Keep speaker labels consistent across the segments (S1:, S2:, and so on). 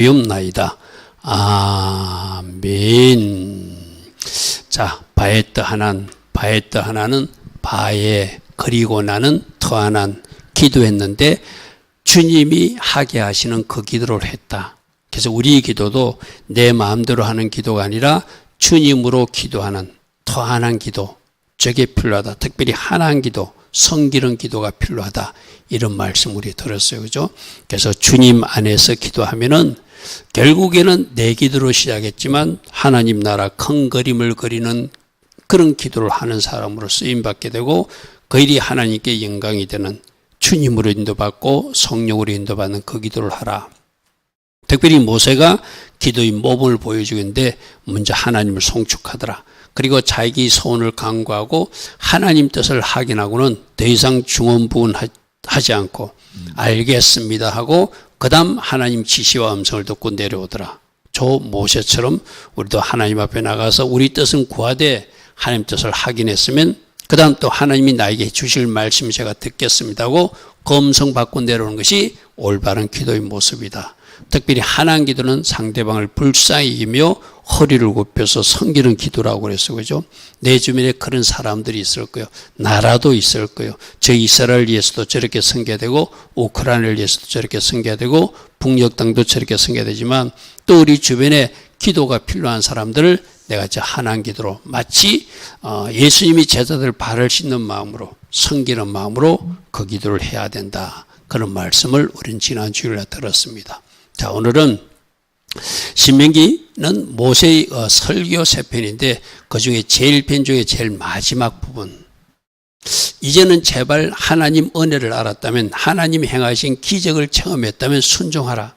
S1: 없나이다. 아멘. 자, 바에트 하나는 바에 그리고 나는 터하난 기도했는데 주님이 하게 하시는 그 기도를 했다. 그래서 우리 기도도 내 마음대로 하는 기도가 아니라 주님으로 기도하는 터하난 기도, 저게 필요하다. 특별히 하나님 기도, 성기는 기도가 필요하다. 이런 말씀 우리 들었어요. 그죠? 그래서 주님 안에서 기도하면은 결국에는 내 기도로 시작했지만 하나님 나라 큰 그림을 그리는 그런 기도를 하는 사람으로 쓰임받게 되고 그 일이 하나님께 영광이 되는 주님으로 인도받고 성령으로 인도받는 그 기도를 하라. 특별히 모세가 기도의 모범을 보여주는데 먼저 하나님을 송축하더라. 그리고 자기 소원을 간구하고 하나님 뜻을 확인하고는 더 이상 중언부언하지 않고 알겠습니다 하고 그 다음 하나님 지시와 음성을 듣고 내려오더라. 저 모세처럼 우리도 하나님 앞에 나가서 우리 뜻은 구하되 하나님 뜻을 확인했으면 그 다음 또 하나님이 나에게 주실 말씀 제가 듣겠습니다 하고 그 음성 받고 내려오는 것이 올바른 기도의 모습이다. 특별히 하나님 기도는 상대방을 불쌍히 이기며 허리를 굽혀서 섬기는 기도라고 그랬어요. 그죠? 내 주변에 그런 사람들이 있을 거예요. 나라도 있을 거예요. 저 이스라엘 위해서도 저렇게 섬겨야 되고 우크라이나를 위해서도 저렇게 섬겨야 되고 북녘 땅도 저렇게 섬겨야 되지만 또 우리 주변에 기도가 필요한 사람들을 내가 저 하나님 기도로 마치 예수님이 제자들 발을 씻는 마음으로 섬기는 마음으로 그 기도를 해야 된다. 그런 말씀을 우리는 지난 주일에 들었습니다. 자, 오늘은 신명기는 모세의 설교 세 편인데 그 중에 제일 편 중에 제일 마지막 부분. 이제는 제발 하나님 은혜를 알았다면 하나님 행하신 기적을 체험했다면 순종하라.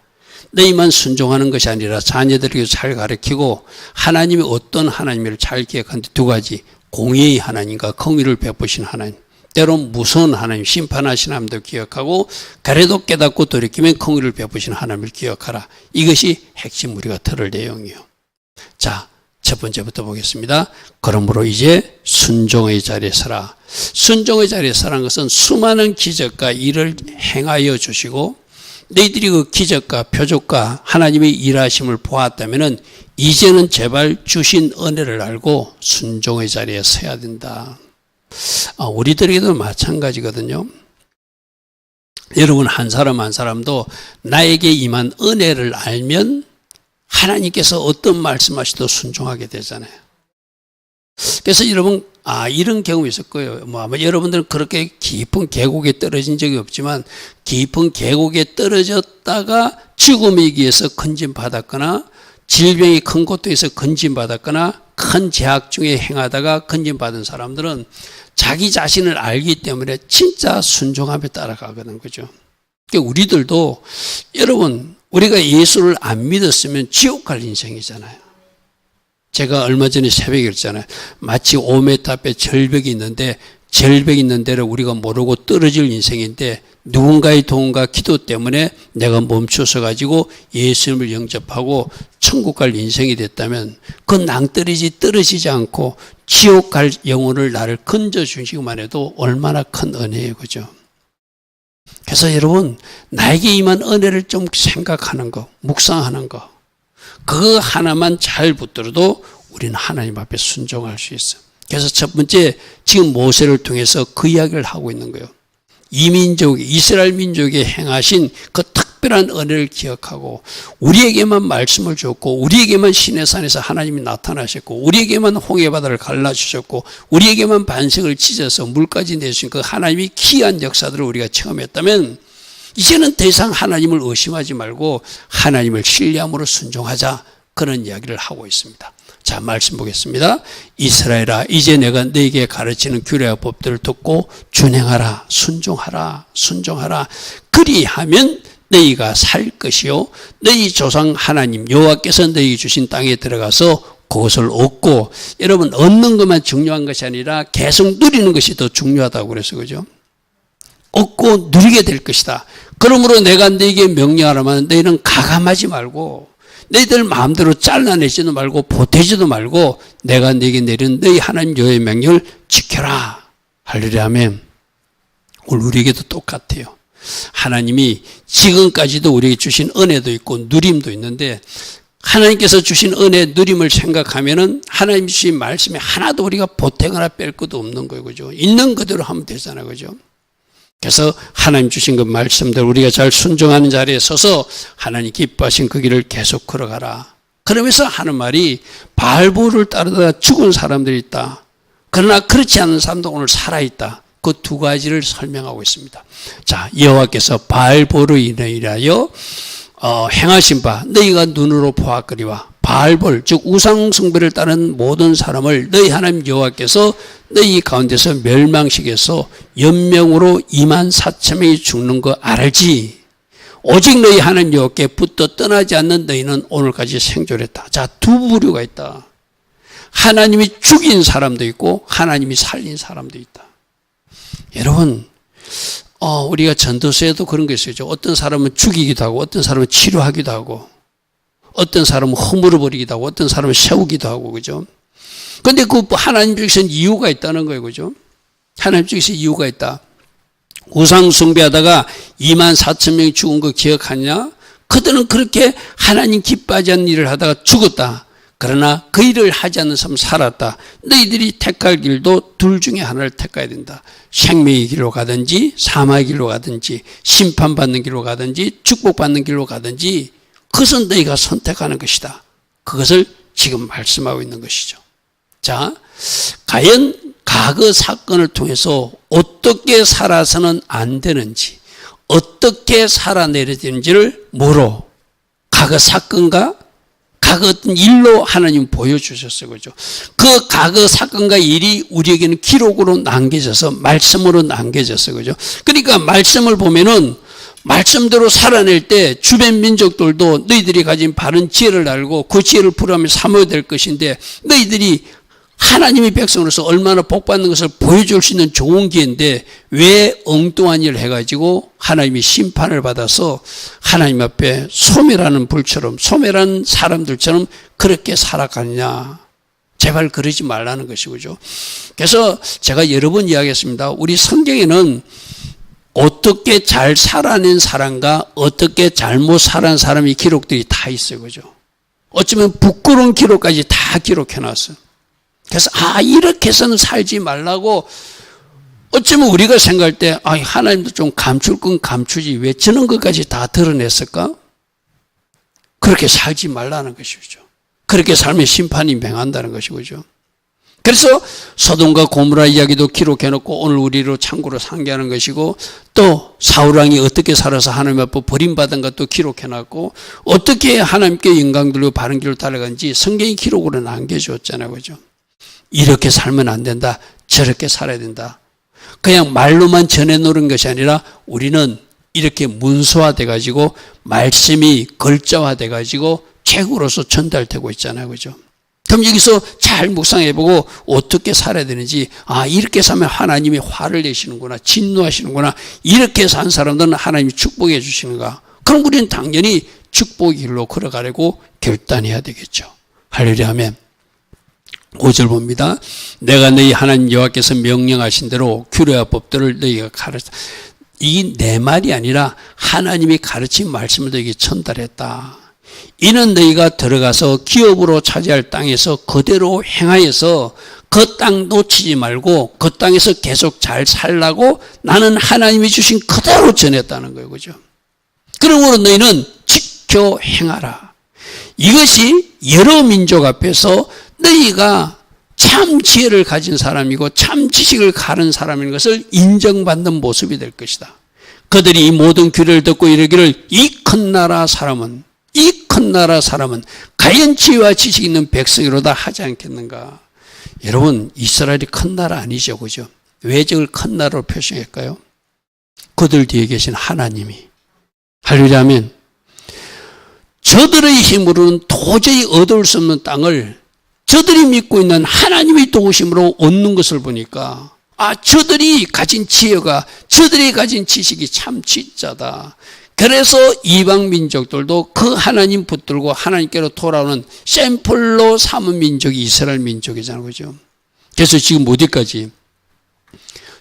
S1: 너희만 순종하는 것이 아니라 자녀들에게 잘 가르치고 하나님이 어떤 하나님을 잘 기억하는데 두 가지. 공의의 하나님과 공의를 베푸신 하나님. 때론 무서운 하나님, 심판하신 하나님도 기억하고 그래도 깨닫고 돌이키면 공의를 베푸신 하나님을 기억하라. 이것이 핵심 우리가 들을 내용이에요. 자, 첫 번째부터 보겠습니다. 그러므로 이제 순종의 자리에 서라. 순종의 자리에 서라는 것은 수많은 기적과 일을 행하여 주시고 너희들이 그 기적과 표적과 하나님의 일하심을 보았다면 이제는 제발 주신 은혜를 알고 순종의 자리에 서야 된다. 우리들에게도 마찬가지거든요. 여러분 한 사람 한 사람도 나에게 임한 은혜를 알면 하나님께서 어떤 말씀하시도 순종하게 되잖아요. 그래서 여러분 이런 경험이 있을 거예요. 아마 여러분들은 그렇게 깊은 계곡에 떨어진 적이 없지만 깊은 계곡에 떨어졌다가 죽음에 의해서 건진받았거나 질병이 큰 곳에서 건진받았거나 큰 제약 중에 행하다가 건진받은 사람들은 자기 자신을 알기 때문에 진짜 순종하며 따라가거든. 그죠? 그러니까 우리들도 여러분 우리가 예수를 안 믿었으면 지옥 갈 인생이잖아요. 제가 얼마 전에 새벽에 그랬잖아요. 마치 5m 앞에 절벽이 있는데 절벽이 있는 데를 우리가 모르고 떨어질 인생인데 누군가의 도움과 기도 때문에 내가 멈춰서 가지고 예수님을 영접하고 천국 갈 인생이 됐다면 그 낭떠러지 떨어지지 않고 지옥 갈 영혼을 나를 건져주시기만 해도 얼마나 큰 은혜예요. 그죠? 그래서 여러분 나에게 임한 은혜를 좀 생각하는 거, 묵상하는 거 그거 하나만 잘 붙들어도 우리는 하나님 앞에 순종할 수 있어요. 그래서 첫 번째 지금 모세를 통해서 그 이야기를 하고 있는 거예요. 이스라엘 민족에 행하신 그 특별한 은혜를 기억하고 우리에게만 말씀을 줬고 우리에게만 시내산에서 하나님이 나타나셨고 우리에게만 홍해바다를 갈라주셨고 우리에게만 반석을 찢어서 물까지 내주신 그 하나님이 기이한 역사들을 우리가 체험했다면 이제는 더 이상 하나님을 의심하지 말고 하나님을 신뢰함으로 순종하자 그런 이야기를 하고 있습니다. 자, 말씀 보겠습니다. 이스라엘아 이제 내가 너에게 가르치는 규례와 법들을 듣고 준행하라. 순종하라. 순종하라. 그리하면 너희가 살 것이요 너희 조상 하나님 여호와께서 너희 주신 땅에 들어가서 그것을 얻고 여러분 얻는 것만 중요한 것이 아니라 계속 누리는 것이 더 중요하다고 그래서 그죠? 얻고 누리게 될 것이다. 그러므로 내가 너에게 명령하라면 너희는 가감하지 말고 너희들 마음대로 잘라내지도 말고 보태지도 말고 내가 너에게 내린 너희 하나님 여호와의 명령을 지켜라. 할렐루야 아멘. 우리에게도 똑같아요. 하나님이 지금까지도 우리에게 주신 은혜도 있고 누림도 있는데 하나님께서 주신 은혜, 누림을 생각하면은 하나님 주신 말씀에 하나도 우리가 보태거나 뺄 것도 없는 거예요. 그죠? 있는 그대로 하면 되잖아요. 그죠? 그래서 하나님 주신 그 말씀들 우리가 잘 순종하는 자리에 서서 하나님 기뻐하신 그 길을 계속 걸어가라. 그러면서 하는 말이 바알보를 따르다가 죽은 사람들이 있다. 그러나 그렇지 않은 사람도 오늘 살아있다. 그 두 가지를 설명하고 있습니다. 자, 여호와께서 바알보로 인하여 행하신 바 너희가 눈으로 보았거니와 바알볼 즉 우상숭배를 따른 모든 사람을 너희 하나님 여호와께서 너희 가운데서 멸망시켜서 연명으로 24,000명이 죽는 거 알지. 오직 너희 하나님 여호와께 붙어 떠나지 않는 너희는 오늘까지 생존했다. 자, 두 부류가 있다. 하나님이 죽인 사람도 있고 하나님이 살린 사람도 있다. 여러분, 우리가 전도서에도 그런 게 있어요. 어떤 사람은 죽이기도 하고, 어떤 사람은 치료하기도 하고, 어떤 사람은 허물어 버리기도 하고, 어떤 사람은 세우기도 하고, 그죠? 근데 그 하나님 쪽에서는 이유가 있다는 거예요, 그죠? 하나님 쪽에서 이유가 있다. 우상 숭배하다가 24,000명이 죽은 거 기억하냐? 그들은 그렇게 하나님 기뻐하지 않는 일을 하다가 죽었다. 그러나 그 일을 하지 않는 사람은 살았다. 너희들이 택할 길도 둘 중에 하나를 택해야 된다. 생명의 길로 가든지 사망의 길로 가든지 심판받는 길로 가든지 축복받는 길로 가든지 그것은 너희가 선택하는 것이다. 그것을 지금 말씀하고 있는 것이죠. 자, 과연 과거 사건을 통해서 어떻게 살아서는 안 되는지, 어떻게 살아내야 되는지를 뭐로? 과거 사건과 과거 어떤 일로 하나님 보여주셨어요. 그죠? 그 과거 사건과 일이 우리에게는 기록으로 남겨져서 말씀으로 남겨졌어요. 그죠? 그러니까 말씀을 보면은 말씀대로 살아낼 때 주변 민족들도 너희들이 가진 바른 지혜를 알고 그 지혜를 풀어가며 삼아야 될 것인데 너희들이 하나님의 백성으로서 얼마나 복받는 것을 보여줄 수 있는 좋은 기회인데 왜 엉뚱한 일을 해가지고 하나님이 심판을 받아서 하나님 앞에 소멸하는 불처럼 소멸한 사람들처럼 그렇게 살아가느냐. 제발 그러지 말라는 것이죠. 그래서 제가 여러 번 이야기했습니다. 우리 성경에는 어떻게 잘 살아낸 사람과 어떻게 잘못 살아낸 사람의 기록들이 다 있어요. 그죠? 어쩌면 부끄러운 기록까지 다 기록해놨어요. 그래서 이렇게 해서는 살지 말라고 어쩌면 우리가 생각할 때 하나님도 좀 감출 건 감추지 왜 저런 것까지 다 드러냈을까? 그렇게 살지 말라는 것이죠. 그렇게 살면 심판이 맹한다는 것이죠. 그래서 소돔과 고모라 이야기도 기록해놓고 오늘 우리로 참고로 상기하는 것이고 또 사울왕이 어떻게 살아서 하나님 앞에 버림받은 것도 기록해놨고 어떻게 하나님께 영광 돌리고 바른 길로 따라간지 성경이 기록으로 남겨주었잖아요. 그죠? 이렇게 살면 안 된다. 저렇게 살아야 된다. 그냥 말로만 전해놓은 것이 아니라 우리는 이렇게 문서화돼 가지고 말씀이 글자화돼 가지고 책으로서 전달되고 있잖아요. 그죠? 그럼 여기서 잘 묵상해보고 어떻게 살아야 되는지 이렇게 살면 하나님이 화를 내시는구나 진노하시는구나 이렇게 산 사람들은 하나님이 축복해 주시는가 그럼 우리는 당연히 축복의 길로 걸어가려고 결단해야 되겠죠. 할렐루야 하면 5절 봅니다. 내가 너희 하나님 여호와께서 명령하신 대로 규례와 법들을 너희가 가르쳐 이 내 말이 아니라 하나님이 가르친 말씀을 너희에게 전달했다. 이는 너희가 들어가서 기업으로 차지할 땅에서 그대로 행하여서 그 땅 놓치지 말고 그 땅에서 계속 잘 살라고 나는 하나님이 주신 그대로 전했다는 거예요. 그죠? 그러므로 너희는 지켜 행하라. 이것이 여러 민족 앞에서 너희가 참 지혜를 가진 사람이고 참 지식을 가른 사람인 것을 인정받는 모습이 될 것이다. 그들이 이 모든 규례를 듣고 이르기를 이 큰 나라 사람은 과연 지혜와 지식이 있는 백성이로다 하지 않겠는가. 여러분 이스라엘이 큰 나라 아니죠. 그죠? 왜 저걸 큰 나라로 표시할까요? 그들 뒤에 계신 하나님이 할렐루야 하면 저들의 힘으로는 도저히 얻을 수 없는 땅을 저들이 믿고 있는 하나님의 도우심으로 얻는 것을 보니까 저들이 가진 지혜가 저들이 가진 지식이 참 진짜다. 그래서 이방 민족들도 그 하나님 붙들고 하나님께로 돌아오는 샘플로 삼은 민족이 이스라엘 민족이잖아요. 그죠? 그래서 지금 어디까지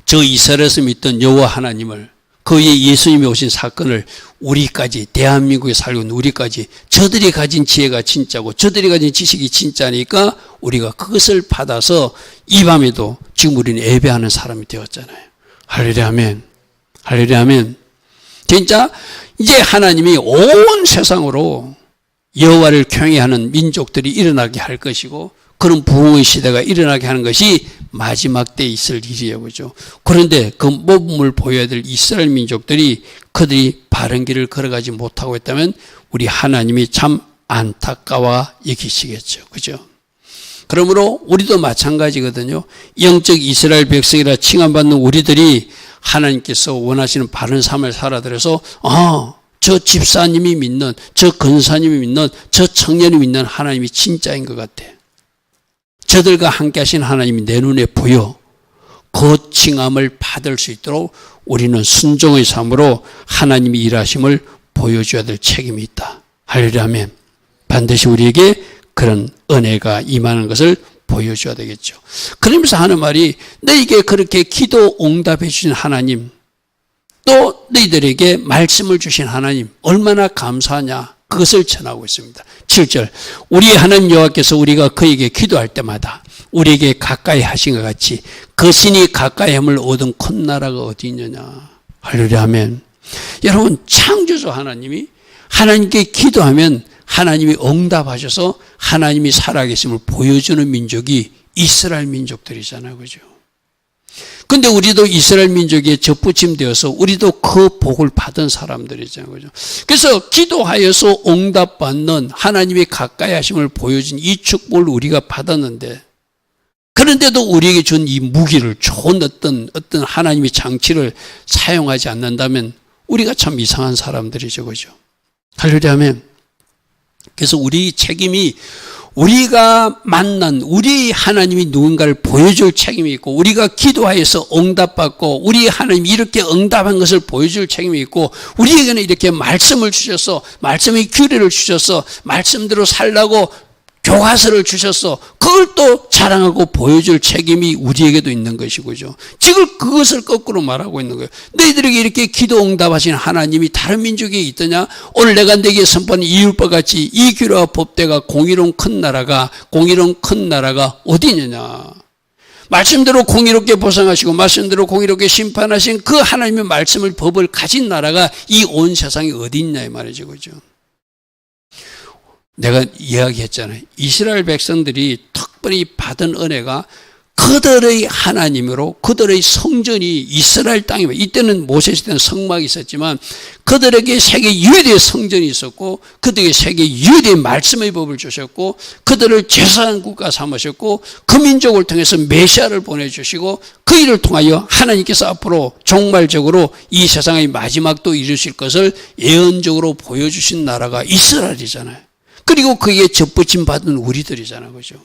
S1: 저 이스라엘에서 믿던 여호와 하나님을 그 그 위에 예수님이 오신 사건을 우리까지, 대한민국에 살고 있는 우리까지, 저들이 가진 지혜가 진짜고 저들이 가진 지식이 진짜니까 우리가 그것을 받아서 이 밤에도 지금 우리는 예배하는 사람이 되었잖아요. 할렐루야 아멘. 할렐루야 아멘. 진짜 이제 하나님이 온 세상으로 여호와를 경외하는 민족들이 일어나게 할 것이고, 그런 부흥의 시대가 일어나게 하는 것이 마지막 때에 있을 일이에요. 그죠? 그런데 그 모범을 보여야 될 이스라엘 민족들이 그들이 바른 길을 걸어가지 못하고 있다면 우리 하나님이 참 안타까워 여기시겠죠. 그죠? 그러므로 우리도 마찬가지거든요. 영적 이스라엘 백성이라 칭함받는 우리들이 하나님께서 원하시는 바른 삶을 살아들여서 저 집사님이 믿는, 저 권사님이 믿는, 저 청년이 믿는 하나님이 진짜인 것 같아. 저들과 함께 하신 하나님이 내 눈에 보여. 그 칭함을 받을 수 있도록 우리는 순종의 삶으로 하나님이 일하심을 보여줘야 될 책임이 있다. 할렐루야 아멘. 반드시 우리에게 그런 은혜가 임하는 것을 보여줘야 되겠죠. 그러면서 하는 말이, 너에게 그렇게 기도 응답해 주신 하나님, 또 너희들에게 말씀을 주신 하나님 얼마나 감사하냐, 그것을 전하고 있습니다. 7절, 우리 하나님 여호와께서 우리가 그에게 기도할 때마다 우리에게 가까이 하신 것 같이 그 신이 가까이 함을 얻은 큰 나라가 어디 있느냐. 할렐루야 아멘. 여러분, 창조주 하나님이 하나님께 기도하면 하나님이 응답하셔서 하나님이 살아계심을 보여주는 민족이 이스라엘 민족들이잖아요. 그죠? 근데 우리도 이스라엘 민족에 접붙임되어서 우리도 그 복을 받은 사람들이잖아요. 그죠? 그래서 기도하여서 응답받는 하나님의 가까이 하심을 보여준 이 축복을 우리가 받았는데, 그런데도 우리에게 준 이 무기를, 좋은 어떤 하나님의 장치를 사용하지 않는다면 우리가 참 이상한 사람들이죠. 그죠? 할렐루야 아멘. 그래서 우리 책임이, 우리가 만난 우리 하나님이 누군가를 보여줄 책임이 있고, 우리가 기도하여서 응답받고 우리 하나님이 이렇게 응답한 것을 보여줄 책임이 있고, 우리에게는 이렇게 말씀을 주셔서, 말씀의 규례를 주셔서 말씀대로 살라고 교과서를 주셔서 그걸 또 자랑하고 보여줄 책임이 우리에게도 있는 것이고죠. 지금 그것을 거꾸로 말하고 있는 거예요. 너희들에게 이렇게 기도 응답하신 하나님이 다른 민족에 있더냐? 오늘 내가 너에게 선포하는 이율법 같이 이 규례와 법대가 공의로운 큰 나라가 어디 있느냐? 말씀대로 공의롭게 보상하시고 말씀대로 공의롭게 심판하신 그 하나님의 말씀을, 법을 가진 나라가 이 온 세상에 어디 있냐 이 말이죠. 그죠? 내가 이야기했잖아요. 이스라엘 백성들이 특별히 받은 은혜가 그들의 하나님으로, 그들의 성전이 이스라엘 땅이면, 이때는 모세 시대는 성막이 있었지만 그들에게 세계 유일의 성전이 있었고, 그들에게 세계 유일의 말씀의 법을 주셨고, 그들을 제사장 국가 삼으셨고, 그 민족을 통해서 메시아를 보내주시고, 그 일을 통하여 하나님께서 앞으로 종말적으로 이 세상의 마지막도 이루실 것을 예언적으로 보여주신 나라가 이스라엘이잖아요. 그리고 그게 접붙임 받은 우리들이잖아요. 그죠?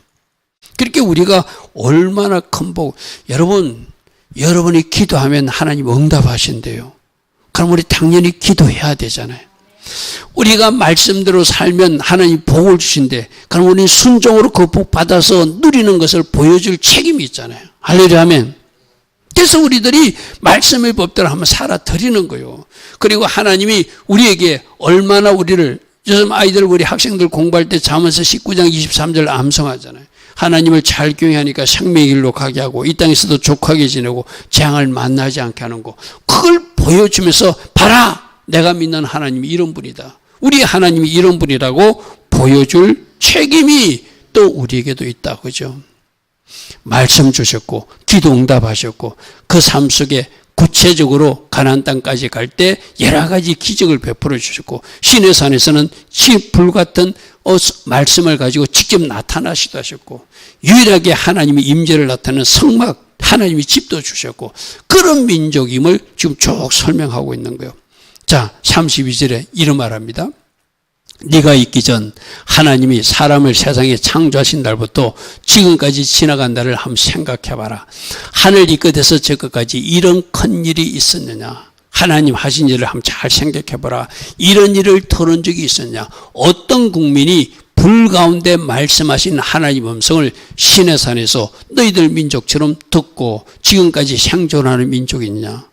S1: 그렇게 우리가 얼마나 큰 복, 여러분이 기도하면 하나님 응답하신대요. 그럼 우리 당연히 기도해야 되잖아요. 우리가 말씀대로 살면 하나님 복을 주신대. 그럼 우리는 순종으로 그 복 받아서 누리는 것을 보여줄 책임이 있잖아요. 할렐루야 아멘. 그래서 우리들이 말씀의 법대로 한번 살아 드리는 거예요. 그리고 하나님이 우리에게 얼마나 우리를, 요즘 아이들, 우리 학생들 공부할 때 잠언서 19장 23절 암송하잖아요. 하나님을 잘 경외하니까 생명의 길로 가게 하고 이 땅에서도 족하게 지내고 재앙을 만나지 않게 하는 거, 그걸 보여주면서 봐라, 내가 믿는 하나님이 이런 분이다, 우리 하나님이 이런 분이라고 보여줄 책임이 또 우리에게도 있다. 그죠? 말씀 주셨고 기도 응답하셨고 그 삶 속에 구체적으로 가나안 땅까지 갈 때 여러 가지 기적을 베풀어 주셨고, 시내산에서는 불같은 말씀을 가지고 직접 나타나시도 하셨고, 유일하게 하나님의 임재를 나타내는 성막, 하나님이 집도 주셨고, 그런 민족임을 지금 쭉 설명하고 있는 거예요. 자, 32절에 이런 말합니다. 네가 있기 전 하나님이 사람을 세상에 창조하신 날부터 지금까지 지나간 날을 한번 생각해봐라. 하늘 이 끝에서 저 끝까지 이런 큰 일이 있었느냐? 하나님 하신 일을 한번 잘 생각해봐라. 이런 일을 들은 적이 있었냐? 어떤 국민이 불 가운데 말씀하신 하나님 음성을 시내산에서 너희들 민족처럼 듣고 지금까지 생존하는 민족이 있냐?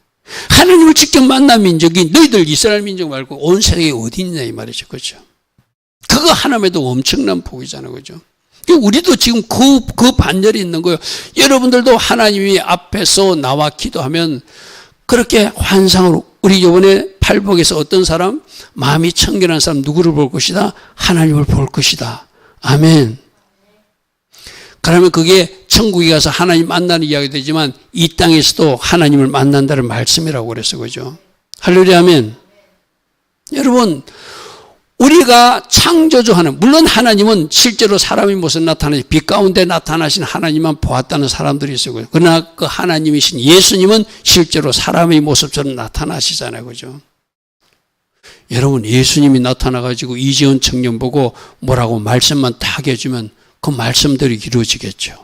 S1: 하나님을 직접 만난 민족이 너희들 이스라엘 민족 말고 온 세상에 어디 있냐 이 말이죠. 그렇죠? 그거 하나님에도 엄청난 복이잖아요. 그죠? 우리도 지금 그 반열이 있는 거예요. 여러분들도 하나님이 앞에서 나와 기도하면 그렇게 환상으로, 우리 이번에 팔복에서 어떤 사람, 마음이 청결한 사람 누구를 볼 것이다? 하나님을 볼 것이다. 아멘. 그러면 그게 천국에 가서 하나님 만나는 이야기 되지만 이 땅에서도 하나님을 만난다는 말씀이라고 그랬어. 그죠? 할렐루야, 아멘. 여러분, 우리가 창조주 하나님, 물론 하나님은 실제로 사람의 모습 나타나시, 빛 가운데 나타나신 하나님만 보았다는 사람들이 있어요. 그러나 그 하나님이신 예수님은 실제로 사람의 모습처럼 나타나시잖아요. 그죠? 여러분, 예수님이 나타나가지고 이재원 청년 보고 뭐라고 말씀만 딱 해주면 그 말씀들이 이루어지겠죠.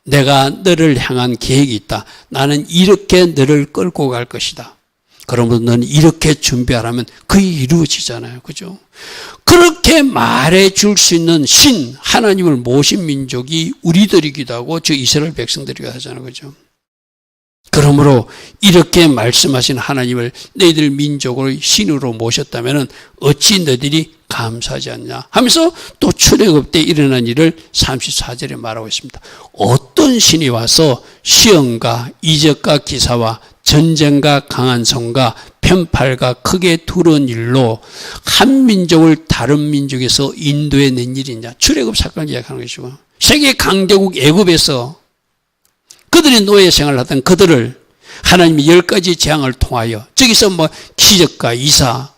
S1: 내가 너를 향한 계획이 있다. 나는 이렇게 너를 끌고 갈 것이다. 그러면 너는 이렇게 준비하라면 그게 이루어지잖아요. 그죠? 그렇게 말해 줄 수 있는 신, 하나님을 모신 민족이 우리들이기도 하고 저 이스라엘 백성들이기도 하잖아요. 그죠? 그러므로 이렇게 말씀하신 하나님을 너희들 민족으로 신으로 모셨다면 어찌 너희들이 감사하지 않냐 하면서 또 출애굽 때 일어난 일을 34절에 말하고 있습니다. 어떤 신이 와서 시험과 이적과 기사와 전쟁과 강한 성과 편팔과 크게 두려운 일로 한 민족을 다른 민족에서 인도해 낸 일이냐. 출애굽 사건을 이야기하는 것이고, 세계 강대국 애굽에서 그들이 노예 생활을 하던 그들을 하나님이 10가지 재앙을 통하여, 저기서 뭐 기적과 이사,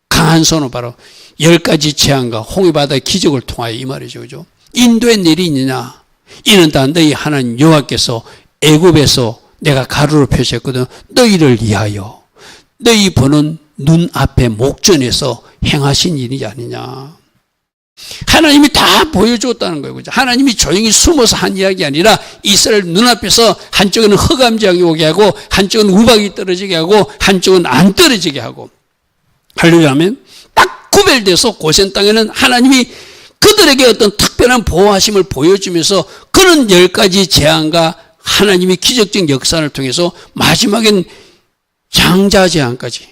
S1: 강한 손으로 바로 10가지 재앙과 홍해바다의 기적을 통하여 이 말이죠. 그죠? 인도에 내리 있느냐? 이는 다 너희 하나님 여호와께서 애굽에서 내가 가루로 표시했거든. 너희를 위하여 너희 보는 눈앞에 목전에서 행하신 일이 아니냐. 하나님이 다 보여줬다는 거예요. 그죠? 하나님이 조용히 숨어서 한 이야기 아니라 이스라엘 눈앞에서 한쪽에는 흑암지향이 오게 하고 한쪽은 우박이 떨어지게 하고 한쪽은 안 떨어지게 하고. 할렐루야 하면 딱 구별돼서 고센 땅에는 하나님이 그들에게 어떤 특별한 보호하심을 보여주면서 그런 10가지 재앙과 하나님의 기적적 역사를 통해서 마지막엔 장자재앙까지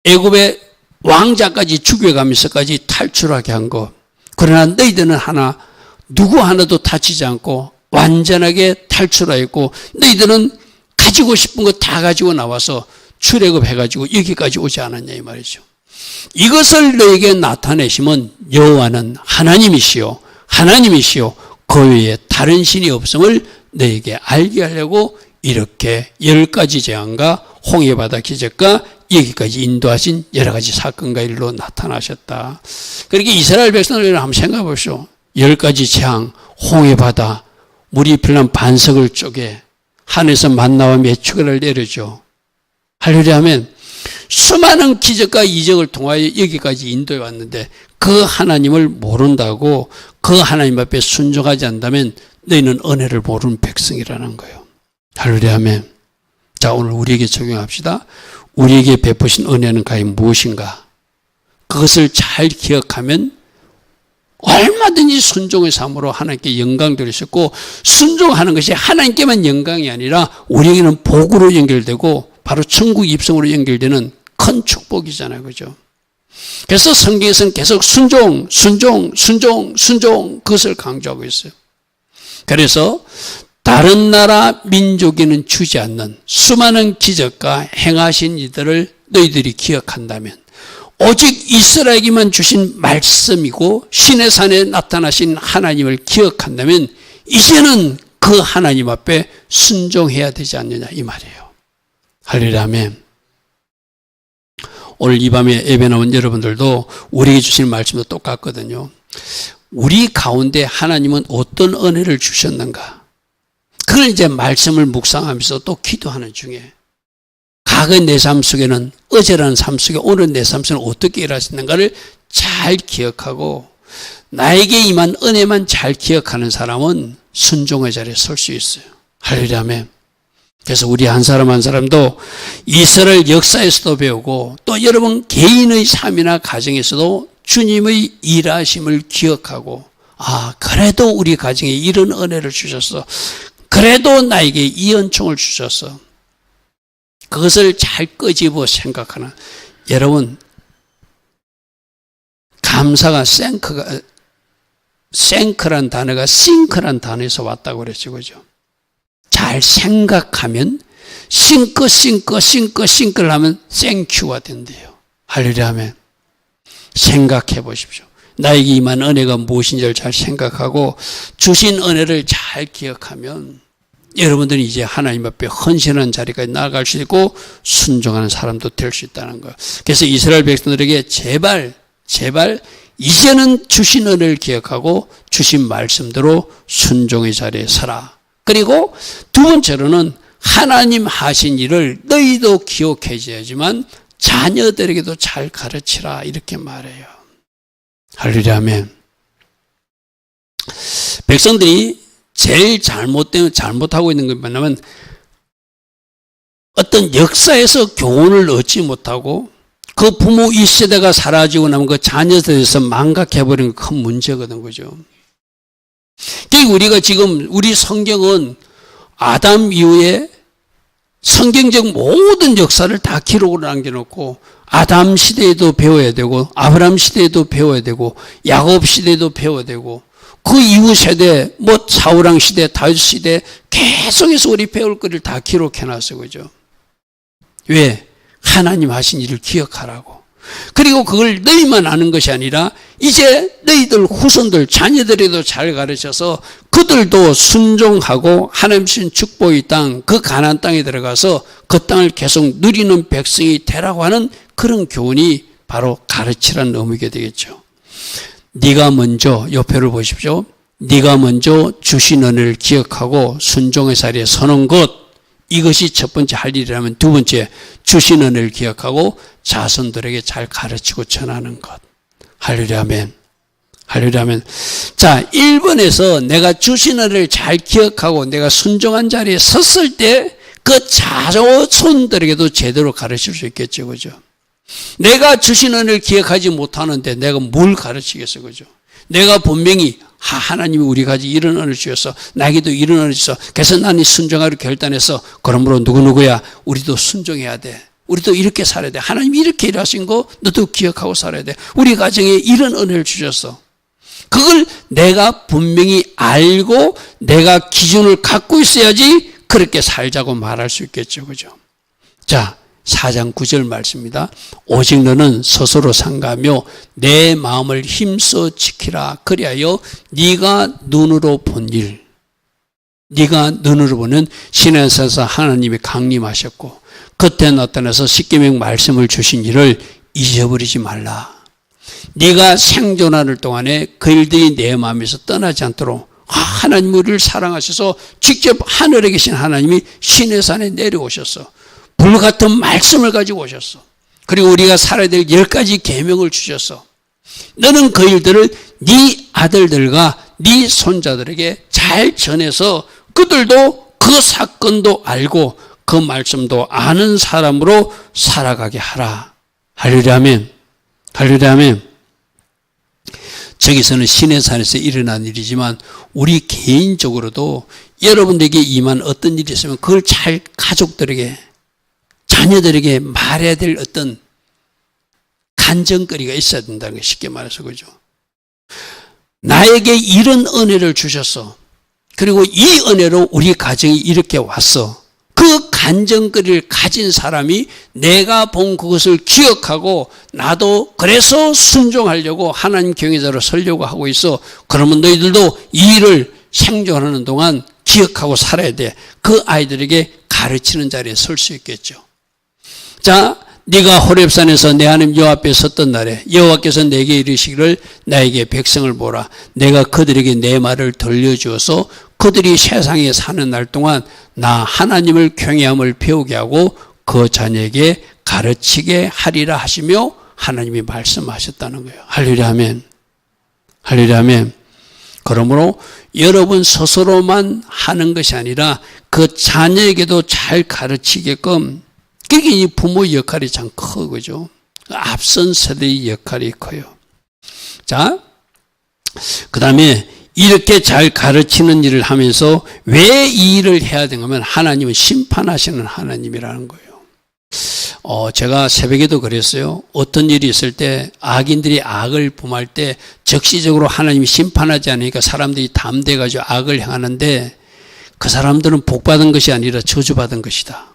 S1: 애굽의 왕자까지 죽여가면서까지 탈출하게 한 것. 그러나 너희들은 누구 하나도 다치지 않고 완전하게 탈출하였고 너희들은 가지고 싶은 거 다 가지고 나와서 출애굽해가지고 여기까지 오지 않았냐 이 말이죠. 이것을 너에게 나타내심은 여호와는 하나님이시요 그 외에 다른 신이 없음을 너에게 알게 하려고 이렇게 10가지 재앙과 홍해바다 기적과 여기까지 인도하신 여러 가지 사건과 일로 나타나셨다. 그렇게 이스라엘 백성들 한번 생각해 보십시오. 10가지 재앙, 홍해바다, 물이 필요한 반석을 쪼개 하늘에서 만나와 메추기를 내려줘. 할렐루야 하면 수많은 기적과 이적을 통하여 여기까지 인도해 왔는데 그 하나님을 모른다고, 그 하나님 앞에 순종하지 않는다면 너희는 은혜를 모르는 백성이라는 거예요. 할렐루야 아멘. 자, 오늘 우리에게 적용합시다. 우리에게 베푸신 은혜는 과연 무엇인가? 그것을 잘 기억하면 얼마든지 순종의 삶으로 하나님께 영광 드릴 수 있고, 순종하는 것이 하나님께만 영광이 아니라 우리에게는 복으로 연결되고 바로 천국 입성으로 연결되는 큰 축복이잖아요. 그죠? 그래서 성경에서는 계속 순종 그것을 강조하고 있어요. 그래서 다른 나라 민족에는 주지 않는 수많은 기적과 행하신 이들을 너희들이 기억한다면, 오직 이스라엘에게만 주신 말씀이고 신의 산에 나타나신 하나님을 기억한다면 이제는 그 하나님 앞에 순종해야 되지 않느냐 이 말이에요. 할렐루야 아멘. 오늘 이 밤에 예배 나온 여러분들도 우리에게 주신 말씀도 똑같거든요. 우리 가운데 하나님은 어떤 은혜를 주셨는가? 그걸 이제 말씀을 묵상하면서 또 기도하는 중에 과거의 내 삶 속에는, 어제라는 삶 속에 오늘 내 삶 속에는 어떻게 일하셨는가를 잘 기억하고 나에게 임한 은혜만 잘 기억하는 사람은 순종의 자리에 설 수 있어요. 할렐루야 아멘. 그래서 우리 한 사람 한 사람도 이스라엘 역사에서도 배우고 또 여러분 개인의 삶이나 가정에서도 주님의 일하심을 기억하고, 그래도 우리 가정에 이런 은혜를 주셔서, 그래도 나에게 이 은총을 주셔서 그것을 잘 끄집어 생각하는 여러분, 감사가 생크란 단어가 싱크란 단어에서 왔다고 그랬죠. 그죠? 잘 생각하면 싱크를 하면 땡큐가 된대요. 할렐루야 하면 생각해 보십시오. 나에게 임한 은혜가 무엇인지를 잘 생각하고 주신 은혜를 잘 기억하면 여러분들이 이제 하나님 앞에 헌신하는 자리까지 나아갈 수 있고 순종하는 사람도 될 수 있다는 거예요. 그래서 이스라엘 백성들에게 제발 이제는 주신 은혜를 기억하고 주신 말씀대로 순종의 자리에 서라. 그리고 두 번째로는 하나님 하신 일을 너희도 기억해줘야지만 자녀들에게도 잘 가르치라 이렇게 말해요. 할렐루야 아멘. 백성들이 제일 잘못하고 있는 건 뭐냐면 어떤 역사에서 교훈을 얻지 못하고 그 부모 1세대가 사라지고 나면 그 자녀들에서 망각해버리는 큰 문제거든, 그죠? 우리가 지금 우리 성경은 아담 이후에 성경적 모든 역사를 다 기록으로 남겨놓고 아담 시대에도 배워야 되고 아브라함 시대에도 배워야 되고 야곱 시대에도 배워야 되고 그 이후 세대 사울왕 시대 다윗 시대 계속해서 우리 배울 거를 다 기록해놨어요. 그죠? 왜? 하나님 하신 일을 기억하라고. 그리고 그걸 너희만 아는 것이 아니라 이제 너희들 후손들 자녀들에도 잘 가르쳐서 그들도 순종하고 하나님 주신 축복의 땅 그 가나안 땅에 들어가서 그 땅을 계속 누리는 백성이 되라고 하는 그런 교훈이 바로 가르치라는 의미가 되겠죠. 네가 먼저 옆에를 보십시오. 네가 먼저 주신 은혜를 기억하고 순종의 자리에 서는 것, 이것이 첫 번째 할 일이라면 두 번째 주신 은혜를 기억하고 자손들에게 잘 가르치고 전하는 것. 할렐루야 아멘. 할렐루야 아멘. 자, 1번에서 내가 주신 은혜를 잘 기억하고 내가 순종한 자리에 섰을 때 그 자손들에게도 제대로 가르칠 수 있겠죠. 그죠? 내가 주신 은혜를 기억하지 못하는데 내가 뭘 가르치겠어. 그죠? 내가 분명히 하나님이 우리 가지 이런 은혜를 주셔서 나에게도 이런 은혜를 주셔서 그래서 나는 순종하기로 결단해서 그러므로 누구누구야 우리도 순종해야 돼. 우리도 이렇게 살아야 돼. 하나님이 이렇게 일하신 거 너도 기억하고 살아야 돼. 우리 가정에 이런 은혜를 주셨어. 그걸 내가 분명히 알고 내가 기준을 갖고 있어야지 그렇게 살자고 말할 수 있겠죠. 그죠? 자, 4장 9절 말씀입니다. 오직 너는 스스로 삼가며 내 마음을 힘써 지키라. 그리하여 네가 눈으로 본 일, 네가 눈으로 보는 시내산에서 하나님이 강림하셨고 그때 나타나서 십계명 말씀을 주신 일을 잊어버리지 말라. 네가 생존하는 동안에 그 일들이 내 마음에서 떠나지 않도록 하나님 우리를 사랑하셔서 직접 하늘에 계신 하나님이 시내산에 내려오셨어. 불같은 말씀을 가지고 오셨어. 그리고 우리가 살아야 될 10가지 계명을 주셨어. 너는 그 일들을 네 아들들과 네 손자들에게 잘 전해서 그들도 그 사건도 알고 그 말씀도 아는 사람으로 살아가게 하라. 할렐루야 아멘. 할렐루야 아멘. 저기서는 시내산에서 일어난 일이지만 우리 개인적으로도 여러분들에게 임한 어떤 일이 있으면 그걸 잘 가족들에게 자녀들에게 말해야 될 어떤 간증거리가 있어야 된다는 게 쉽게 말해서 그죠. 나에게 이런 은혜를 주셨어. 그리고 이 은혜로 우리 가정이 이렇게 왔어. 그 간증거리를 가진 사람이 내가 본 그것을 기억하고 나도 그래서 순종하려고 하나님 경외자로 서려고 하고 있어. 그러면 너희들도 이 일을 생존하는 동안 기억하고 살아야 돼. 그 아이들에게 가르치는 자리에 설 수 있겠죠. 자, 네가 호렙산에서 내 하나님 여호와 앞에 섰던 날에 여호와께서 내게 이르시기를 나에게 백성을 보라. 내가 그들에게 내 말을 들려주어서 그들이 세상에 사는 날 동안 나 하나님을 경외함을 배우게 하고 그 자녀에게 가르치게 하리라 하시며 하나님이 말씀하셨다는 거예요. 할렐루야 아멘. 할렐루야 아멘. 그러므로 여러분 스스로만 하는 것이 아니라 그 자녀에게도 잘 가르치게끔 그게 이 부모의 역할이 참 커, 그죠? 앞선 세대의 역할이 커요. 자, 그 다음에 이렇게 잘 가르치는 일을 하면서 왜 이 일을 해야 되냐면 하나님은 심판하시는 하나님이라는 거예요. 제가 새벽에도 그랬어요. 어떤 일이 있을 때 악인들이 악을 범할 때 적시적으로 하나님이 심판하지 않으니까 사람들이 담대해가지고 악을 행하는데 그 사람들은 복받은 것이 아니라 저주받은 것이다.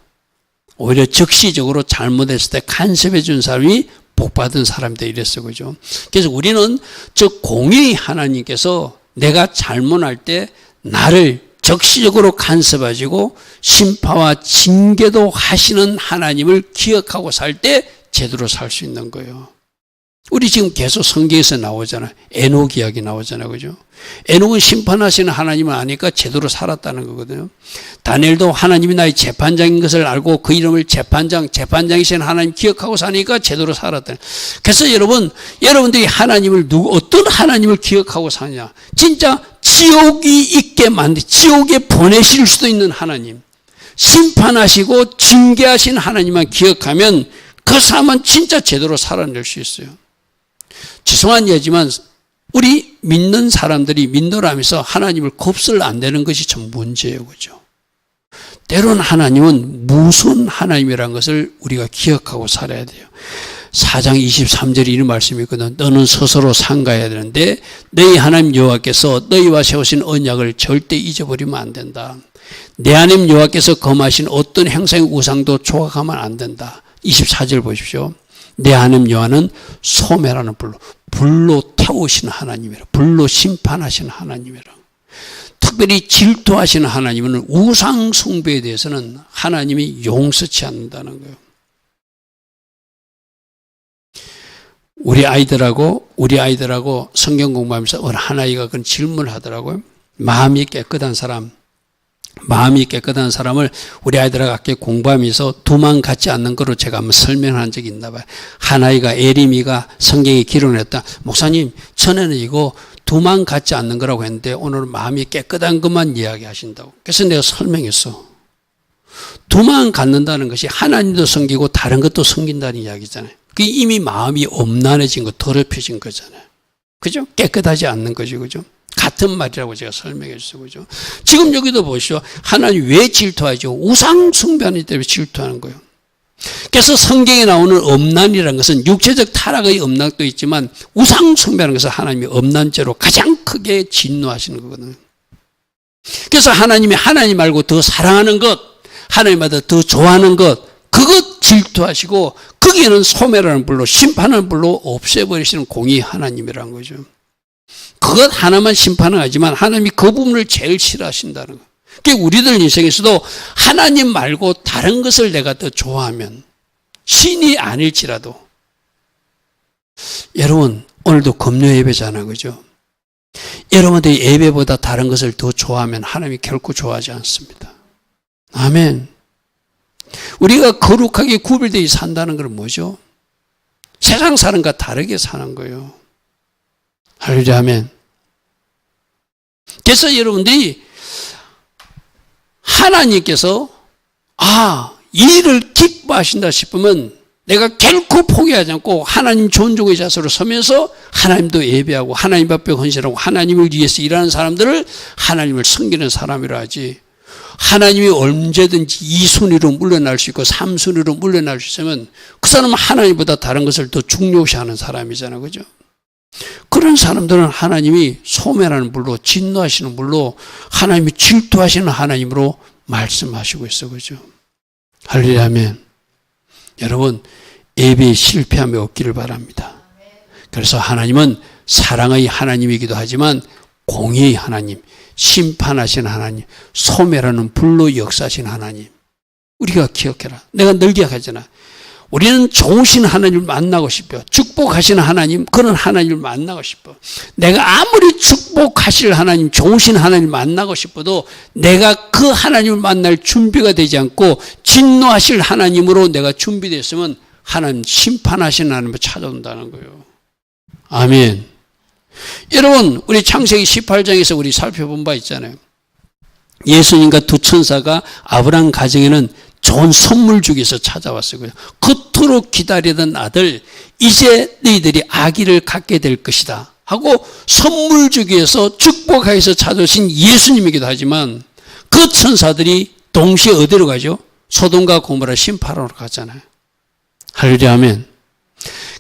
S1: 오히려 적시적으로 잘못했을 때 간섭해 준 사람이 복받은 사람들 이랬어, 그죠? 그래서 우리는 저 공의 하나님께서 내가 잘못할 때 나를 적시적으로 간섭하시고 심판과 징계도 하시는 하나님을 기억하고 살 때 제대로 살 수 있는 거예요. 우리 지금 계속 성경에서 나오잖아요. 에녹 이야기 나오잖아요. 그죠? 에녹은 심판하시는 하나님을 아니까 제대로 살았다는 거거든요. 다니엘도 하나님이 나의 재판장인 것을 알고 그 이름을 재판장이신 하나님 기억하고 사니까 제대로 살았다. 그래서 여러분들이 어떤 하나님을 기억하고 사냐? 진짜 지옥이 있게 지옥에 보내실 수도 있는 하나님, 심판하시고 징계하신 하나님만 기억하면 그 사람은 진짜 제대로 살아낼 수 있어요. 죄송한 얘기지만 우리 믿는 사람들이 믿노라면서 하나님을 겁을 안 내는 것이 참 문제예요. 그죠? 때로는 하나님은 무서운 하나님이라는 것을 우리가 기억하고 살아야 돼요. 4장 23절에 이런 말씀이 있거든. 너는 스스로 상가해야 되는데 너희 하나님 여호와께서 너희와 세우신 언약을 절대 잊어버리면 안 된다. 내 하나님 여호와께서 검하신 어떤 행상의 우상도 조각하면 안 된다. 24절 보십시오. 내 하나님 여호와는 소매라는 불로 태우시는 하나님이라, 불로 심판하시는 하나님이라. 특별히 질투하시는 하나님은 우상 숭배에 대해서는 하나님이 용서치 않는다는 거예요. 우리 아이들하고 성경 공부하면서 어느 한 아이가 그런 질문을 하더라고요. 마음이 깨끗한 사람을 우리 아이들하고 함께 공부하면서 두만 같지 않는 거로 제가 한번 설명한 적이 있나 봐요. 한 아이가 에리미가 성경에 기록을 했다. 목사님, 전에는 이거 두만 같지 않는 거라고 했는데 오늘은 마음이 깨끗한 것만 이야기하신다고. 그래서 내가 설명했어. 두만 갖는다는 것이 하나님도 섬기고 다른 것도 섬긴다는 이야기잖아요. 그게 이미 마음이 엄난해진 거, 더럽혀진 거잖아요. 그죠? 깨끗하지 않는 거죠. 그죠? 같은 말이라고 제가 설명해 주세요. 그죠? 지금 여기도 보시오. 하나님 왜 질투하죠? 우상 숭배하는 때문에 질투하는 거예요. 그래서 성경에 나오는 엄난이라는 것은 육체적 타락의 엄난도 있지만 우상 숭배하는 것은 하나님이 엄난죄로 가장 크게 진노하시는 거거든요. 그래서 하나님이 하나님 말고 더 사랑하는 것, 하나님보다 더 좋아하는 것, 그것 질투하시고 거기에는 소매라는 불로, 심판하는 불로 없애버리시는 공의 하나님이라는 거죠. 그것 하나만 심판은 하지만 하나님이 그 부분을 제일 싫어하신다는 거예요. 그러니까 우리들 인생에서도 하나님 말고 다른 것을 내가 더 좋아하면 신이 아닐지라도, 여러분 오늘도 금요 예배잖아요. 그죠? 여러분들이 예배보다 다른 것을 더 좋아하면 하나님이 결코 좋아하지 않습니다. 아멘. 우리가 거룩하게 구별되어 산다는 건 뭐죠? 세상 사람과 다르게 사는 거예요. 할렐루야, 아멘. 그래서 여러분들이 하나님께서 이 일을 기뻐하신다 싶으면 내가 결코 포기하지 않고 하나님 존중의 자세로 서면서 하나님도 예배하고 하나님 앞에 헌신하고 하나님을 위해서 일하는 사람들을 하나님을 섬기는 사람이라 하지, 하나님이 언제든지 2순위로 물러날 수 있고 3순위로 물러날 수 있으면 그 사람은 하나님보다 다른 것을 더 중요시하는 사람이잖아요. 그죠? 그런 사람들은 하나님이 소매라는 불로, 진노하시는 불로, 하나님이 질투하시는 하나님으로 말씀하시고 있어. 그죠? 할렐루야, 아멘. 여러분, 예배에 실패함이 없기를 바랍니다. 그래서 하나님은 사랑의 하나님이기도 하지만 공의의 하나님, 심판하시는 하나님, 소매라는 불로 역사하시는 하나님. 우리가 기억해라. 내가 늘 기억하잖아. 우리는 좋으신 하나님을 만나고 싶어요. 축복하시는 하나님, 그런 하나님을 만나고 싶어. 내가 아무리 축복하실 하나님, 좋으신 하나님을 만나고 싶어도 내가 그 하나님을 만날 준비가 되지 않고 진노하실 하나님으로 내가 준비됐으면 하나님 심판하시는 하나님을 찾아온다는 거예요. 아멘. 여러분, 우리 창세기 18장에서 우리 살펴본 바 있잖아요. 예수님과 두 천사가 아브라함 가정에는 좋은 선물 주기 위해서 찾아왔어요. 그토록 기다리던 아들, 이제 너희들이 아기를 갖게 될 것이다 하고 선물 주기 위해서 축복하기 위해서 찾아오신 예수님이기도 하지만 그 천사들이 동시에 어디로 가죠? 소돔과 고모라 심판하러 갔잖아요. 할렐루야 아멘.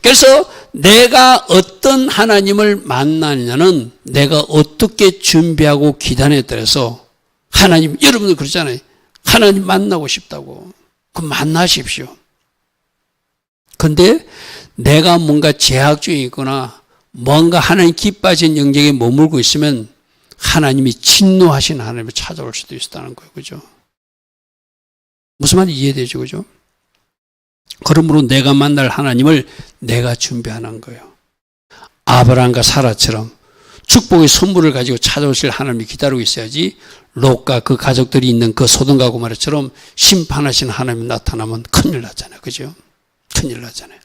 S1: 그래서 내가 어떤 하나님을 만나느냐는 내가 어떻게 준비하고 기다에 따라서 하나님, 여러분들 그러잖아요. 하나님 만나고 싶다고. 그럼 만나십시오. 근데 내가 뭔가 제약 중에 있거나 뭔가 하나님 기뻐하신 영역에 머물고 있으면 하나님이 진노하신 하나님을 찾아올 수도 있다는 거예요. 그죠? 무슨 말인지 이해되죠? 그죠? 그러므로 내가 만날 하나님을 내가 준비하는 거예요. 아브라함과 사라처럼 축복의 선물을 가지고 찾아오실 하나님이 기다리고 있어야지 롯과 그 가족들이 있는 그 소돔과 고모라처럼 심판하신 하나님이 나타나면 큰일 나잖아요. 그죠? 큰일 나잖아요.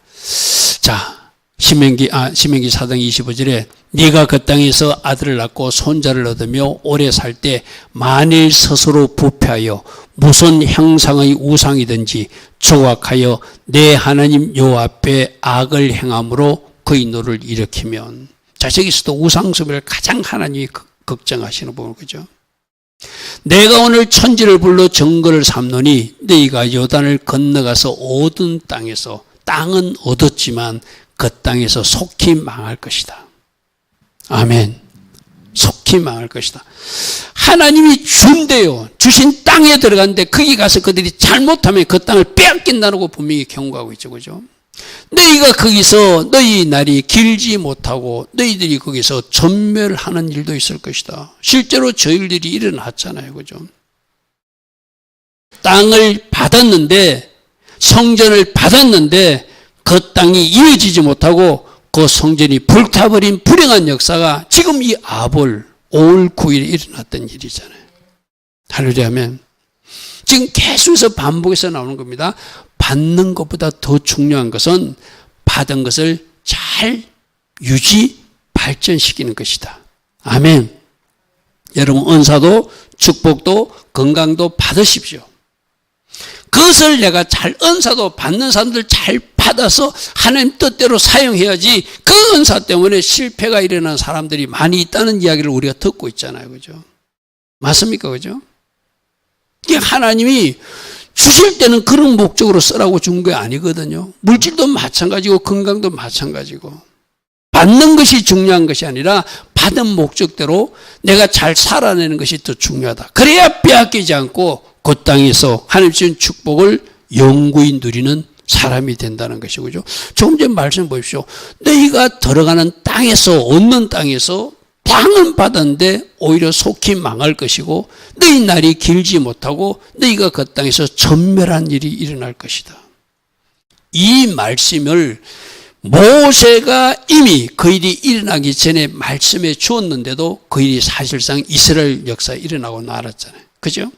S1: 자, 신명기 4장 25절에 네가 그 땅에서 아들을 낳고 손자를 얻으며 오래 살 때 만일 스스로 부패하여 무슨 형상의 우상이든지 조각하여 내 하나님 여호와 앞에 악을 행함으로 그의 노를 일으키면, 자, 저기서도 우상숭배를 가장 하나님이 걱정하시는 부분, 그죠? 내가 오늘 천지를 불러 정거를 삼노니 너희가 요단을 건너가서 얻은 땅에서, 땅은 얻었지만 그 땅에서 속히 망할 것이다. 아멘. 속히 망할 것이다. 하나님이 준대요. 주신 땅에 들어갔는데 거기 가서 그들이 잘못하면 그 땅을 빼앗긴다고 분명히 경고하고 있죠. 그죠? 너희가 거기서 너희 날이 길지 못하고 너희들이 거기서 전멸하는 일도 있을 것이다. 실제로 저 일들이 일어났잖아요. 그죠? 땅을 받았는데, 성전을 받았는데 그 땅이 이어지지 못하고 그 성전이 불타버린 불행한 역사가 지금 이 아볼 5월 9일에 일어났던 일이잖아요. 할렐루야 하면 지금 계속해서 반복해서 나오는 겁니다. 받는 것보다 더 중요한 것은 받은 것을 잘 유지 발전시키는 것이다. 아멘. 여러분 은사도 축복도 건강도 받으십시오. 그것을 내가 잘, 은사도 받는 사람들 잘 받아서 하나님 뜻대로 사용해야지, 그 은사 때문에 실패가 일어난 사람들이 많이 있다는 이야기를 우리가 듣고 있잖아요. 그죠? 맞습니까? 그죠? 이게 하나님이 주실 때는 그런 목적으로 쓰라고 준 게 아니거든요. 물질도 마찬가지고 건강도 마찬가지고. 받는 것이 중요한 것이 아니라 받은 목적대로 내가 잘 살아내는 것이 더 중요하다. 그래야 빼앗기지 않고 그 땅에서 하나님 주신 축복을 영구히 누리는 사람이 된다는 것이죠. 조금 전에 말씀 보십시오. 너희가 들어가는 땅에서, 얻는 땅에서 땅은 받았는데 오히려 속히 망할 것이고 너희 날이 길지 못하고 너희가 그 땅에서 전멸한 일이 일어날 것이다. 이 말씀을 모세가 이미 그 일이 일어나기 전에 말씀해 주었는데도 그 일이 사실상 이스라엘 역사에 일어나고 말았잖아요. 그죠?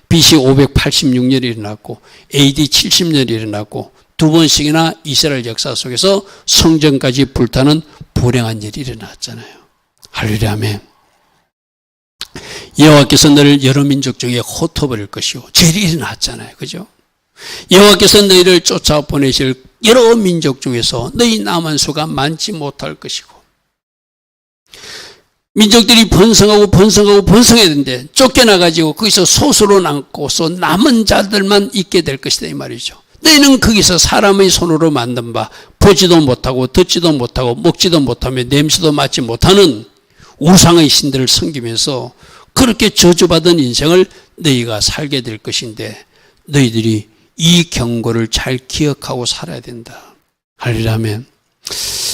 S1: BC 586년에 일어났고 AD 70년에 일어났고 두 번씩이나 이스라엘 역사 속에서 성전까지 불타는 불행한 일이 일어났잖아요. 할렐루야 아멘. 여호와께서 너를 여러 민족 중에 흩어버릴 것이요. 죄일이 일어났잖아요. 그죠? 여호와께서 너희를 쫓아 보내실 여러 민족 중에서 너희 남은 수가 많지 못할 것이고, 민족들이 번성해야 되는데 쫓겨나가지고 거기서 소수로 남고서 남은 자들만 있게 될 것이다 이 말이죠. 너희는 거기서 사람의 손으로 만든 바 보지도 못하고 듣지도 못하고 먹지도 못하며 냄새도 맡지 못하는 우상의 신들을 섬기면서 그렇게 저주받은 인생을 너희가 살게 될 것인데 너희들이 이 경고를 잘 기억하고 살아야 된다. 할렐루야 아멘.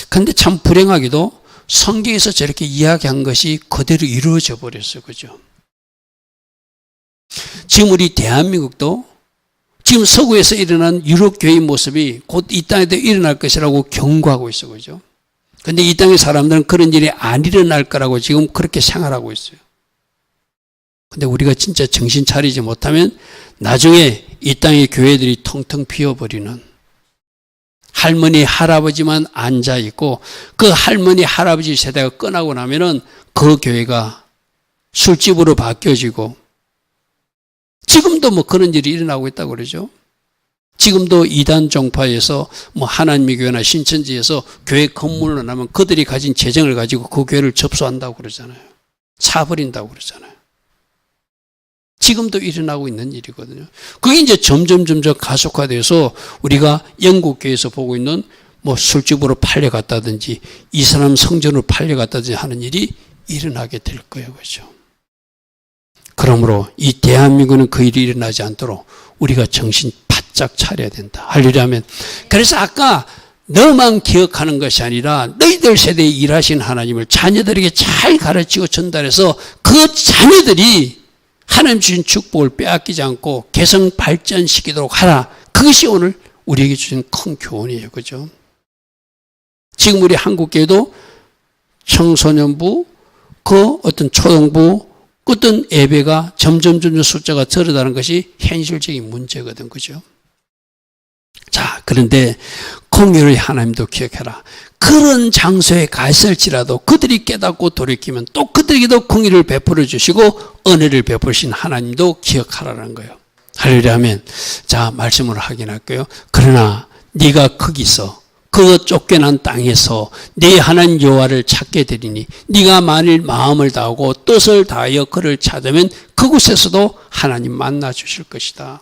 S1: 근데 참 불행하게도 성경에서 저렇게 이야기한 것이 그대로 이루어져 버렸어요. 그죠? 지금 우리 대한민국도 지금 서구에서 일어난 유럽 교회의 모습이 곧 이 땅에도 일어날 것이라고 경고하고 있어요. 그죠? 근데 이 땅의 사람들은 그런 일이 안 일어날 거라고 지금 그렇게 생각하고 있어요. 근데 우리가 진짜 정신 차리지 못하면 나중에 이 땅의 교회들이 텅텅 비어버리는, 할머니 할아버지만 앉아있고 그 할머니 할아버지 세대가 끝나고 나면은 그 교회가 술집으로 바뀌어지고, 지금도 뭐 그런 일이 일어나고 있다고 그러죠. 지금도 이단 종파에서 뭐 하나님의 교회나 신천지에서 교회 건물로 나면 그들이 가진 재정을 가지고 그 교회를 접수한다고 그러잖아요. 사버린다고 그러잖아요. 지금도 일어나고 있는 일이거든요. 그게 이제 점점 가속화돼서 우리가 영국 교회에서 보고 있는 뭐 술집으로 팔려갔다든지 이슬람 성전으로 팔려갔다든지 하는 일이 일어나게 될 거예요. 그렇죠? 그러므로 이 대한민국은 그 일이 일어나지 않도록 우리가 정신 바짝 차려야 된다. 할렐루야면. 그래서 아까 너만 기억하는 것이 아니라 너희들 세대에 일하신 하나님을 자녀들에게 잘 가르치고 전달해서 그 자녀들이 하나님 주신 축복을 빼앗기지 않고 개성 발전시키도록 하라. 그것이 오늘 우리에게 주신 큰 교훈이에요. 그죠? 지금 우리 한국교회도 청소년부, 그 어떤 초등부, 어떤 예배가 점점 숫자가 줄어드는 것이 현실적인 문제거든. 그죠? 자, 그런데 공의를 하나님도 기억해라. 그런 장소에 갔을지라도 그들이 깨닫고 돌이키면 또 그들에게도 공의를 베풀어 주시고 은혜를 베푸신 하나님도 기억하라는 거예요. 할렐루야 하면, 자, 말씀을 확인할게요. 그러나 네가 거기서 그 쫓겨난 땅에서 네 하나님 여호와를 찾게 되리니 네가 만일 마음을 다하고 뜻을 다하여 그를 찾으면 그곳에서도 하나님 만나 주실 것이다.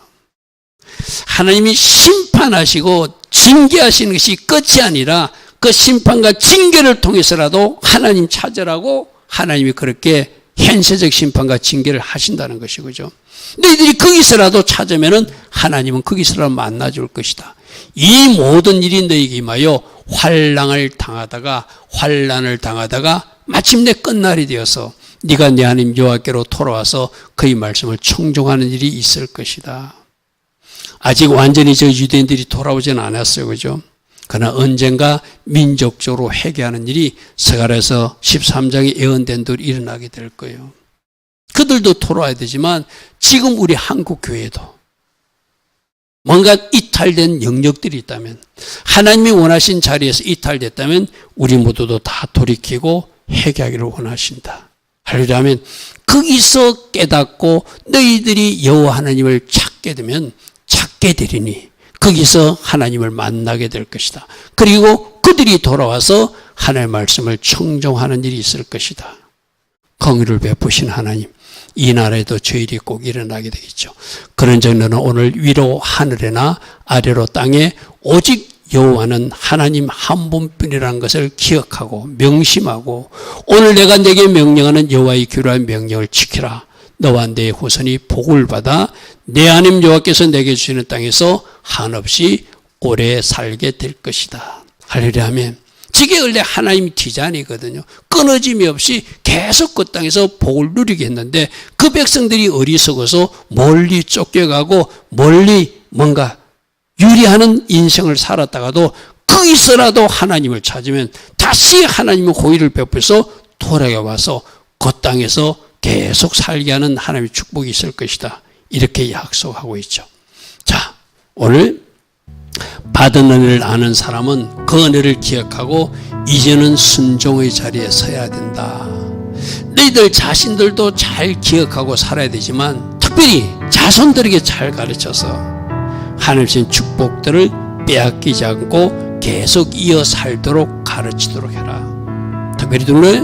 S1: 하나님이 심판하시고 징계하시는 것이 끝이 아니라 그 심판과 징계를 통해서라도 하나님 찾으라고 하나님이 그렇게 현세적 심판과 징계를 하신다는 것이죠. 너희들이 거기서라도 찾으면은 하나님은 거기서라도 만나줄 것이다. 이 모든 일이 너희에게 임하여 환난을 당하다가 마침내 끝날이 되어서 네가 네 하나님 여호와께로 돌아와서 그의 말씀을 청종하는 일이 있을 것이다. 아직 완전히 저 유대인들이 돌아오지는 않았어요. 그죠? 그러나 언젠가 민족적으로 회개하는 일이 스가랴서 13장에 예언된 대로 일어나게 될 거예요. 그들도 돌아와야 되지만 지금 우리 한국 교회도 뭔가 이탈된 영역들이 있다면, 하나님이 원하신 자리에서 이탈됐다면 우리 모두도 다 돌이키고 회개하기를 원하신다. 할렐루야 하면, 거기서 깨닫고 너희들이 여호와 하나님을 찾게 되리니 거기서 하나님을 만나게 될 것이다. 그리고 그들이 돌아와서 하나님의 말씀을 청종하는 일이 있을 것이다. 공의를 베푸신 하나님, 이 나라에도 저일이 꼭 일어나게 되겠죠. 그런 정도는 오늘 위로 하늘에나 아래로 땅에 오직 여호와는 하나님 한 분뿐이라는 것을 기억하고 명심하고, 오늘 내가 내게 명령하는 여호와의 규례한 명령을 지키라. 너와 내 후손이 복을 받아 내 하나님 여호와께서 내게 주시는 땅에서 한없이 오래 살게 될 것이다. 할렐루야 하면, 저게 원래 하나님 디자인이거든요. 끊어짐이 없이 계속 그 땅에서 복을 누리게 했는데 그 백성들이 어리석어서 멀리 쫓겨가고 멀리 뭔가 유리하는 인생을 살았다가도 거기서라도 하나님을 찾으면 다시 하나님의 호의를 베풀어서 돌아와서 그 땅에서 계속 살게 하는 하나님의 축복이 있을 것이다. 이렇게 약속하고 있죠. 자, 오늘 받은 은혜를 아는 사람은 그 은혜를 기억하고 이제는 순종의 자리에 서야 된다. 너희들 자신들도 잘 기억하고 살아야 되지만 특별히 자손들에게 잘 가르쳐서 하나님 주신 축복들을 빼앗기지 않고 계속 이어 살도록 가르치도록 해라. 특별히 둘레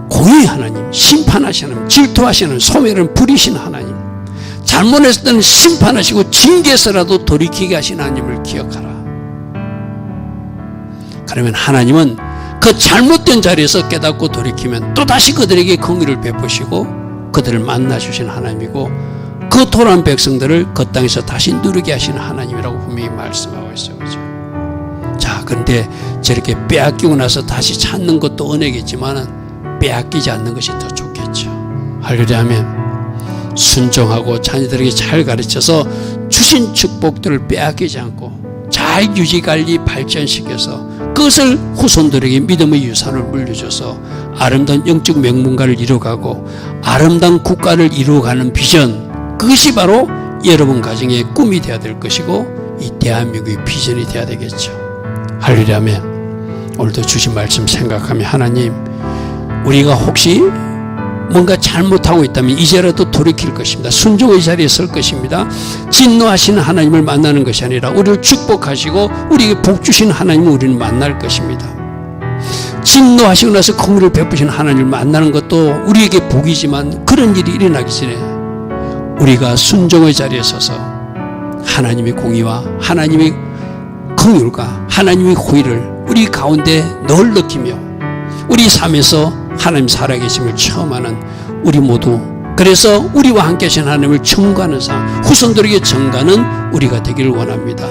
S1: 공의 하나님, 심판하시는 하나님, 질투하시는 소멸은 부리신 하나님, 잘못했을 때는 심판하시고 징계해서라도 돌이키게 하신 하나님을 기억하라. 그러면 하나님은 그 잘못된 자리에서 깨닫고 돌이키면 또다시 그들에게 공의를 베푸시고 그들을 만나주신 하나님이고, 그 돌아온 백성들을 그 땅에서 다시 누리게 하시는 하나님이라고 분명히 말씀하고 있어요. 그렇죠? 자, 그런데 저렇게 빼앗기고 나서 다시 찾는 것도 은혜겠지만 빼앗기지 않는 것이 더 좋겠죠. 할렐루야 하면, 순종하고 자녀들에게 잘 가르쳐서 주신 축복들을 빼앗기지 않고 잘 유지관리 발전시켜서 그것을 후손들에게 믿음의 유산을 물려줘서 아름다운 영적 명문가를 이루어가고 아름다운 국가를 이루어가는 비전, 그것이 바로 여러분 가정의 꿈이 되어야 될 것이고 이 대한민국의 비전이 되어야 되겠죠. 할렐루야 하면, 오늘도 주신 말씀 생각하며 하나님, 우리가 혹시 뭔가 잘못하고 있다면 이제라도 돌이킬 것입니다. 순종의 자리에 설 것입니다. 진노하시는 하나님을 만나는 것이 아니라 우리를 축복하시고 우리에게 복 주신 하나님을 우리는 만날 것입니다. 진노하시고 나서 긍휼을 베푸시는 하나님을 만나는 것도 우리에게 복이지만 그런 일이 일어나기 전에 우리가 순종의 자리에 서서 하나님의 공의와 하나님의 긍휼과 하나님의 호의를 우리 가운데 늘 느끼며 우리 삶에서 하나님 살아계심을 체험하는 우리 모두, 그래서 우리와 함께 하신 하나님을 청구하는 삶, 후손들에게 전가는 우리가 되기를 원합니다.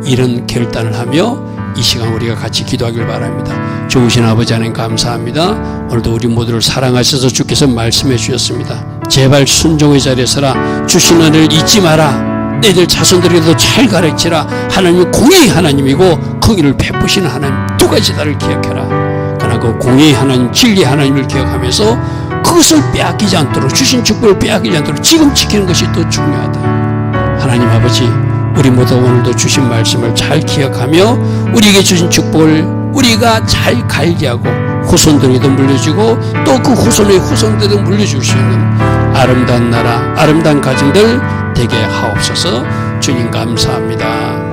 S1: 이런 결단을 하며 이 시간 우리가 같이 기도하길 바랍니다. 좋으신 아버지 하나님 감사합니다. 오늘도 우리 모두를 사랑하셔서 주께서 말씀해 주셨습니다. 제발 순종의 자리에 서라. 주신 은혜를 잊지 마라. 너희들 자손들에게도 잘 가르치라. 하나님은 공의의 하나님이고 긍휼을 베푸시는 하나님, 두 가지다를 기억해라. 그러나 그 공의의 하나님, 진리의 하나님을 기억하면서 그것을 빼앗기지 않도록, 주신 축복을 빼앗기지 않도록 지금 지키는 것이 또 중요하다. 하나님 아버지, 우리 모두 오늘도 주신 말씀을 잘 기억하며 우리에게 주신 축복을 우리가 잘 갈기하고 후손들에게도 물려주고 또 그 후손의 후손들에게도 물려줄 수 있는 아름다운 나라, 아름다운 가정들 되게 하옵소서. 주님 감사합니다.